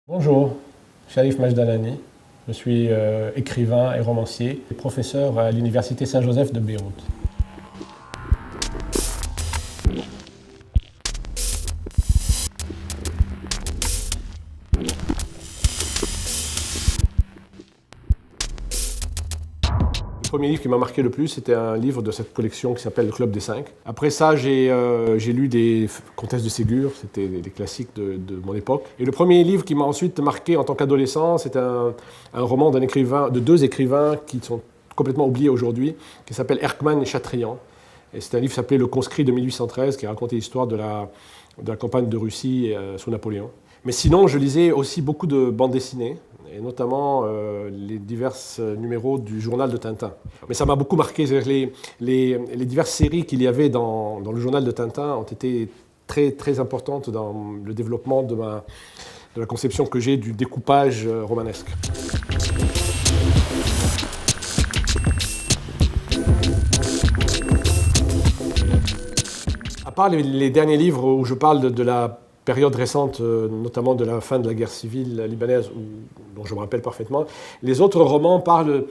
Bonjour, Sharif Majdalani. Je suis écrivain et romancier, et professeur à l'Université Saint-Joseph de Beyrouth. Le premier livre qui m'a marqué le plus, c'était un livre de cette collection qui s'appelle Le Club des Cinq. Après ça, j'ai lu des Comtesses de Ségur, c'était des classiques de mon époque. Et le premier livre qui m'a ensuite marqué en tant qu'adolescent, c'est un roman de deux écrivains qui sont complètement oubliés aujourd'hui, qui s'appelle Erckmann et Chatrian. Et c'est un livre qui s'appelait Le Conscrit de 1813, qui racontait l'histoire de la campagne de Russie sous Napoléon. Mais sinon, je lisais aussi beaucoup de bandes dessinées, et notamment les divers numéros du journal de Tintin. Mais ça m'a beaucoup marqué. Les diverses séries qu'il y avait dans le journal de Tintin ont été très, très importantes dans le développement de la conception que j'ai du découpage romanesque. À part les derniers livres où je parle de la période récente, notamment de la fin de la guerre civile libanaise, dont je me rappelle parfaitement, les autres romans parlent.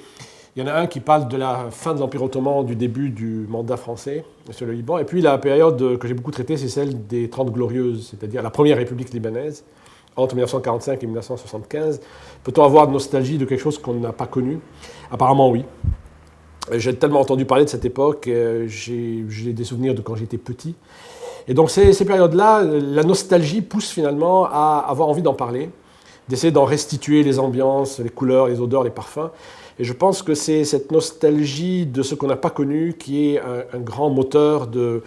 Il y en a un qui parle de la fin de l'Empire ottoman, du début du mandat français sur le Liban. Et puis la période que j'ai beaucoup traitée, c'est celle des 30 Glorieuses, c'est-à-dire la première République libanaise, entre 1945 et 1975. Peut-on avoir de nostalgie de quelque chose qu'on n'a pas connu? Apparemment, oui. J'ai tellement entendu parler de cette époque, j'ai des souvenirs de quand j'étais petit. Et donc ces périodes-là, la nostalgie pousse finalement à avoir envie d'en parler, d'essayer d'en restituer les ambiances, les couleurs, les odeurs, les parfums. Et je pense que c'est cette nostalgie de ce qu'on n'a pas connu qui est un grand moteur de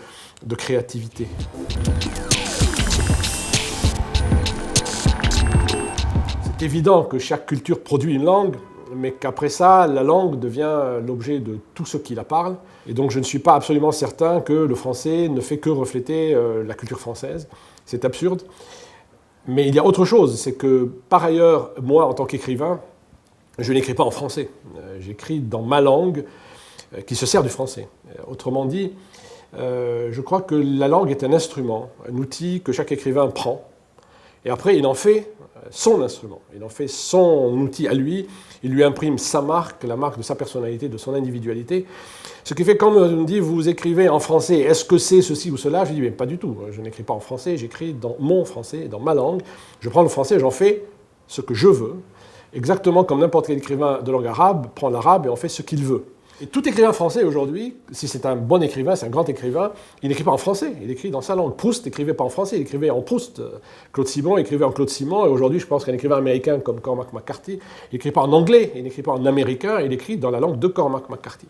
créativité. C'est évident que chaque culture produit une langue, mais qu'après ça, la langue devient l'objet de tout ce qui la parle. Et donc je ne suis pas absolument certain que le français ne fait que refléter la culture française. C'est absurde. Mais il y a autre chose, c'est que par ailleurs, moi en tant qu'écrivain, je n'écris pas en français. J'écris dans ma langue qui se sert du français. Autrement dit, je crois que la langue est un instrument, un outil que chaque écrivain prend. Et après, il en fait son instrument, il en fait son outil à lui, il lui imprime sa marque, la marque de sa personnalité, de son individualité. Ce qui fait quand on me dit, vous écrivez en français, est-ce que c'est ceci ou cela? Je dis, mais pas du tout, je n'écris pas en français, j'écris dans mon français, dans ma langue. Je prends le français et j'en fais ce que je veux, exactement comme n'importe quel écrivain de langue arabe prend l'arabe et en fait ce qu'il veut. Et tout écrivain français aujourd'hui, si c'est un bon écrivain, c'est un grand écrivain, il n'écrit pas en français, il écrit dans sa langue. Proust n'écrivait pas en français, il écrivait en Proust. Claude Simon écrivait en Claude Simon, et aujourd'hui je pense qu'un écrivain américain comme Cormac McCarthy, il n'écrit pas en anglais, il n'écrit pas en américain, il écrit dans la langue de Cormac McCarthy.